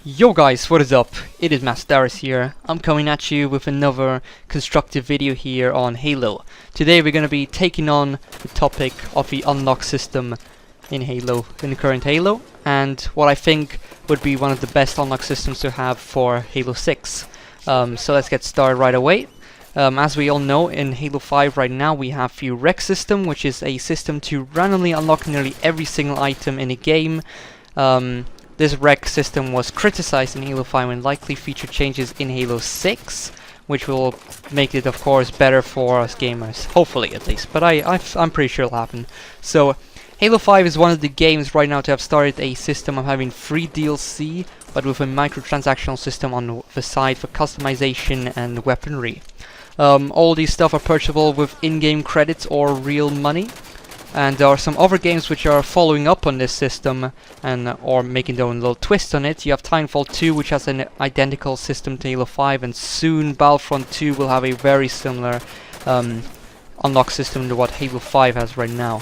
Yo guys, what is up? It is Mastaris here. I'm coming at you with another constructive video here on Halo. Today we're going to be taking on the topic of the unlock system in the current Halo, and what I think would be one of the best unlock systems to have for Halo 6. So let's get started right away. As we all know, in Halo 5 right now we have the REQ system, which is a system to randomly unlock nearly every single item in a game. This REQ system was criticized in Halo 5 and likely featured changes in Halo 6, which will make it, of course, better for us gamers. Hopefully, at least. But I'm pretty sure it'll happen. So, Halo 5 is one of the games right now to have started a system of having free DLC, but with a microtransactional system on the side for customization and weaponry. All these stuff are purchasable with in-game credits or real money. And there are some other games which are following up on this system and or making their own little twist on it. You have Titanfall 2, which has an identical system to Halo 5, and soon Battlefront 2 will have a very similar unlock system to what Halo 5 has right now.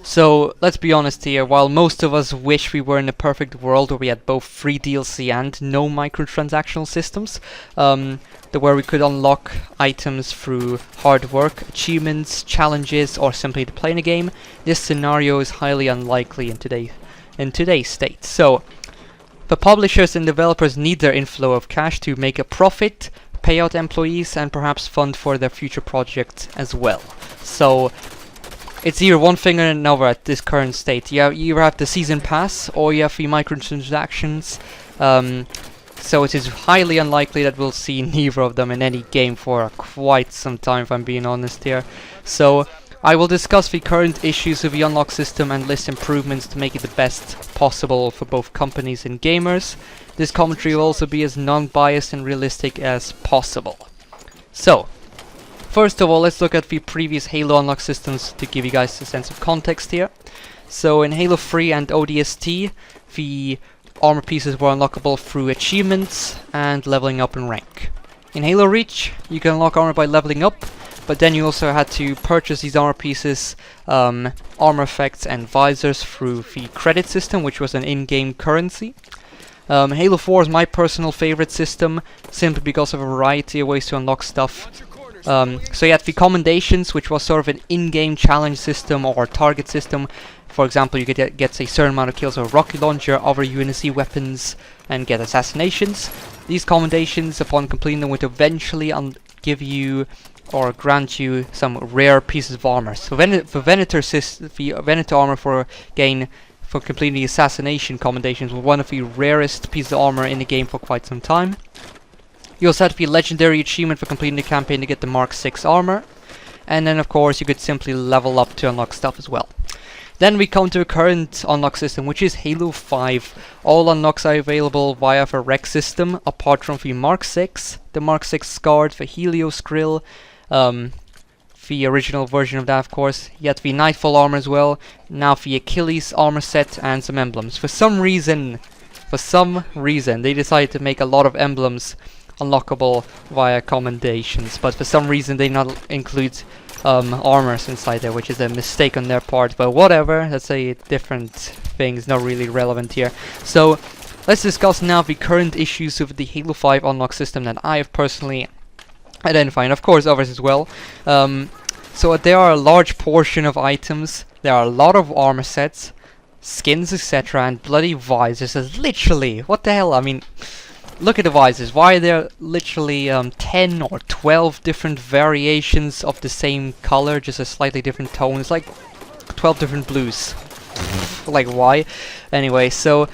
So let's be honest here, while most of us wish we were in a perfect world where we had both free DLC and no microtransactional systems, where we could unlock items through hard work, achievements, challenges, or simply to play in a game, this scenario is highly unlikely in today's state. So the publishers and developers need their inflow of cash to make a profit, pay out employees, and perhaps fund for their future projects as well. So it's either one thing or another at this current state. You either have the season pass or you have the microtransactions. So it is highly unlikely that we'll see neither of them in any game for quite some time, if I'm being honest here. So I will discuss the current issues of the unlock system and list improvements to make it the best possible for both companies and gamers. This commentary will also be as non-biased and realistic as possible. So, first of all, let's look at the previous Halo unlock systems to give you guys a sense of context here. So in Halo 3 and ODST, the armor pieces were unlockable through achievements and leveling up in rank. In Halo Reach, you can unlock armor by leveling up, but then you also had to purchase these armor pieces, armor effects and visors through the credit system, which was an in-game currency. Halo 4 is my personal favorite system, simply because of a variety of ways to unlock stuff. So you had the commendations, which was sort of an in-game challenge system or target system. For example, you could get a certain amount of kills with a rocket launcher, other UNSC weapons, and get assassinations. These commendations, upon completing them, would eventually give you or grant you some rare pieces of armor. So the Venator armor for completing the assassination commendations was one of the rarest pieces of armor in the game for quite some time. You also had the legendary achievement for completing the campaign to get the Mark 6 armor. And then of course you could simply level up to unlock stuff as well. Then we come to the current unlock system, which is Halo 5. All unlocks are available via the REQ system, apart from the Mark 6, the Mark 6 Scarred, the Helios Grill, the original version of that of course. You had the Nightfall armor as well, now the Achilles armor set and some emblems. For some reason they decided to make a lot of emblems unlockable via commendations, but for some reason they not include armors inside there, which is a mistake on their part, but whatever, that's a different thing, it's not really relevant here. So let's discuss now the current issues of the Halo 5 unlock system that I have personally identified, and of course others as well. So there are a large portion of items, there are a lot of armor sets, skins, etc., and bloody visors. There's literally, what the hell, I mean, look at the visors. Why are there literally 10 or 12 different variations of the same color, just a slightly different tone? It's like 12 different blues. Like, why? Anyway, so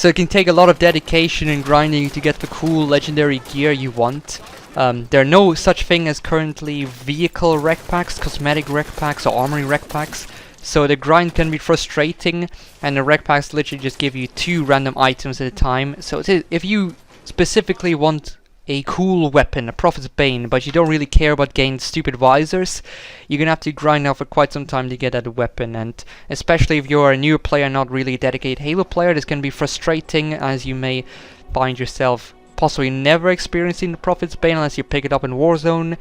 it can take a lot of dedication and grinding to get the cool legendary gear you want. There are no such thing as currently vehicle REQ packs, cosmetic REQ packs, or armory REQ packs. So the grind can be frustrating, and the REQ packs literally just give you 2 random items at a time. So if you specifically want a cool weapon, a Prophet's Bane, but you don't really care about getting stupid visors, you're gonna have to grind out for quite some time to get that weapon. And especially if you're a new player, not really a dedicated Halo player, this can be frustrating, as you may find yourself possibly never experiencing the Prophet's Bane unless you pick it up in Warzone,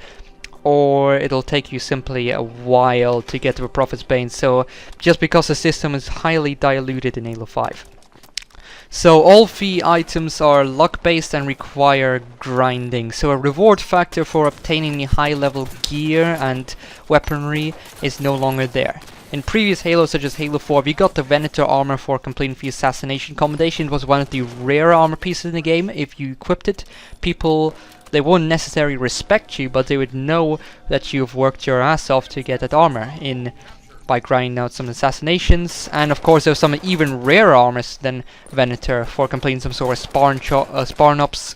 or it'll take you simply a while to get to the Prophet's Bane. So just because the system is highly diluted in Halo 5. So all the items are luck based and require grinding. So a reward factor for obtaining high level gear and weaponry is no longer there. In previous Halos such as Halo 4, we got the Venator armor for completing the assassination commendation. It was one of the rare armor pieces in the game. If you equipped it, people, they won't necessarily respect you, but they would know that you've worked your ass off to get that armor by grinding out some assassinations. And of course there's some even rarer armors than Venator for completing some sort of Spawn Ops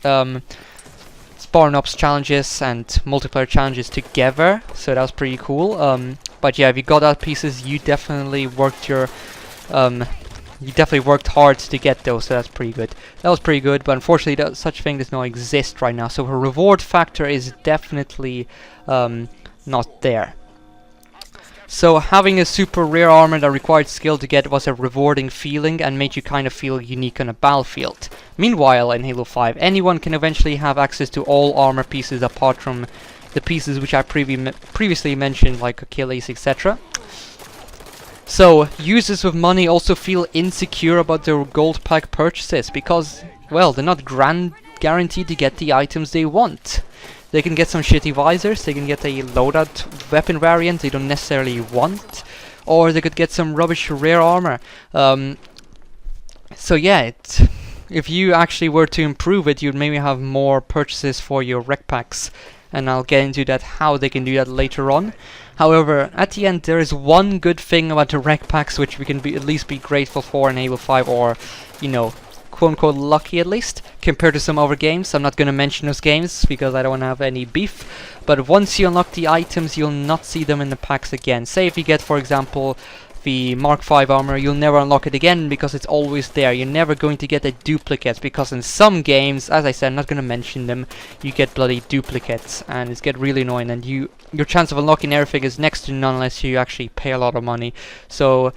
challenges and multiplayer challenges together, so that was pretty cool. But yeah, if you got out pieces, you definitely worked hard to get those, so that's pretty good. That was pretty good, but unfortunately such thing does not exist right now, so her reward factor is definitely not there. So having a super rare armor that required skill to get was a rewarding feeling and made you kind of feel unique on a battlefield. Meanwhile, in Halo 5, anyone can eventually have access to all armor pieces apart from the pieces which I previously mentioned, like Achilles, etc. So users with money also feel insecure about their gold pack purchases because, well, they're not guaranteed to get the items they want. They can get some shitty visors, they can get a loadout weapon variant they don't necessarily want, or they could get some rubbish rare armor. So yeah, if you actually were to improve it, you'd maybe have more purchases for your REQ packs, and I'll get into that, how they can do that later on. However, at the end there is one good thing about the REQ packs which we can at least be grateful for in Halo 5, or, you know, quote-unquote lucky at least, compared to some other games. I'm not going to mention those games because I don't want to have any beef, but once you unlock the items you'll not see them in the packs again. Say if you get, for example, the Mark 5 armor, you'll never unlock it again because it's always there. You're never going to get a duplicate because in some games, as I said, I'm not going to mention them, you get bloody duplicates and it's get really annoying, and your chance of unlocking everything is next to none unless you actually pay a lot of money. So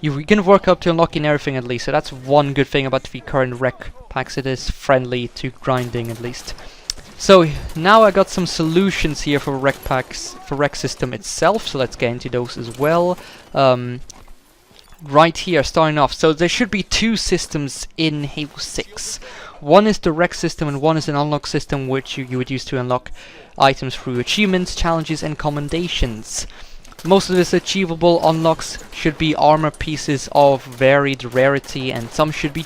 you can work up to unlocking everything at least, so that's one good thing about the current REQ packs. It is friendly to grinding at least. So now I got some solutions here for REQ packs, for REQ system itself, so let's get into those as well. Right here, starting off, so there should be two systems in Halo 6. One is the REQ system and one is an unlock system which you would use to unlock items through achievements, challenges and commendations. Most of this achievable unlocks should be armor pieces of varied rarity, and some should be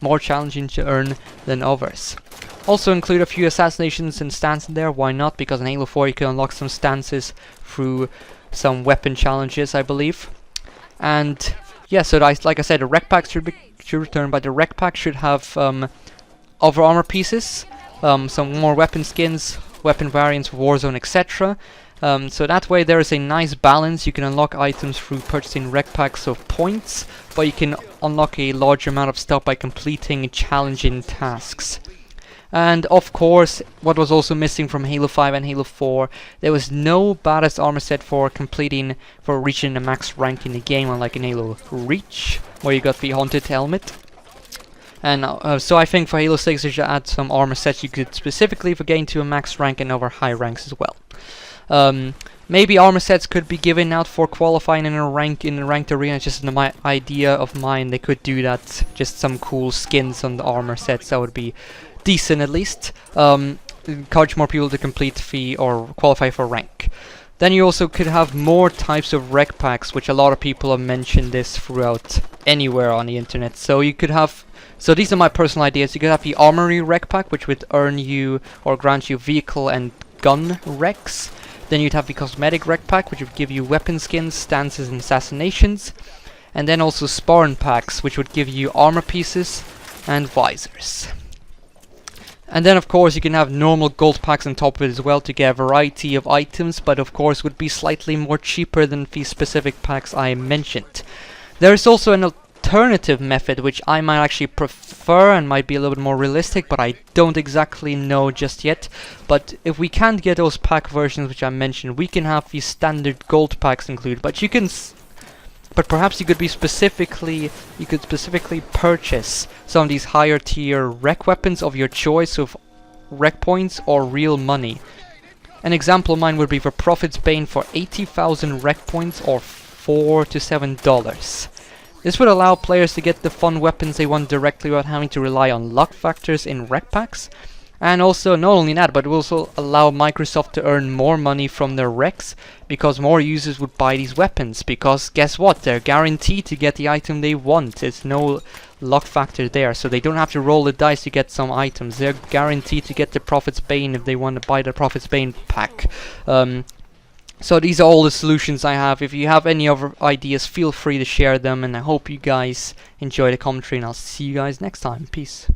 more challenging to earn than others. Also include a few assassinations and stances in there, why not? Because in Halo 4 you can unlock some stances through some weapon challenges, I believe. And yeah, so like I said, the REQ pack should return, but the REQ pack should have other armor pieces, some more weapon skins, weapon variants, Warzone, etc. So that way there is a nice balance. You can unlock items through purchasing REQ packs of points, but you can unlock a large amount of stuff by completing challenging tasks. And of course, what was also missing from Halo 5 and Halo 4, there was no badass armor set for reaching the max rank in the game, unlike in Halo Reach, where you got the Haunted Helmet. And so I think for Halo 6 they should add some armor sets you could specifically for getting to a max rank and over high ranks as well. Maybe armor sets could be given out for qualifying in a ranked arena, just in my idea of mine. They could do that, just some cool skins on the armor sets, that would be decent at least. Encourage more people to complete or qualify for rank. Then you also could have more types of REQ packs, which a lot of people have mentioned this throughout anywhere on the internet. So you could have, so these are my personal ideas. You could have the Armory REQ pack, which would earn you or grant you vehicle and gun REQs. Then you'd have the Cosmetic REQ pack, which would give you weapon skins, stances and assassinations. And then also Spawn packs, which would give you armor pieces and visors. And then of course you can have normal gold packs on top of it as well to get a variety of items, but of course would be slightly more cheaper than the specific packs I mentioned. There is also an alternative method which I might actually prefer and might be a little bit more realistic, but I don't exactly know just yet. But if we can't get those pack versions which I mentioned, we can have the standard gold packs included, but you can perhaps you could specifically purchase some of these higher tier REQ weapons of your choice with REQ points or real money. An example of mine would be the Prophet's Bane for 80,000 REQ points or $4 to $7. This would allow players to get the fun weapons they want directly without having to rely on luck factors in REQ packs. And also, not only that, but it will also allow Microsoft to earn more money from their REQs, because more users would buy these weapons, because guess what, they're guaranteed to get the item they want. There's no luck factor there, so they don't have to roll the dice to get some items. They're guaranteed to get the Prophet's Bane if they want to buy the Prophet's Bane pack. So these are all the solutions I have. If you have any other ideas, feel free to share them, and I hope you guys enjoy the commentary, and I'll see you guys next time. Peace.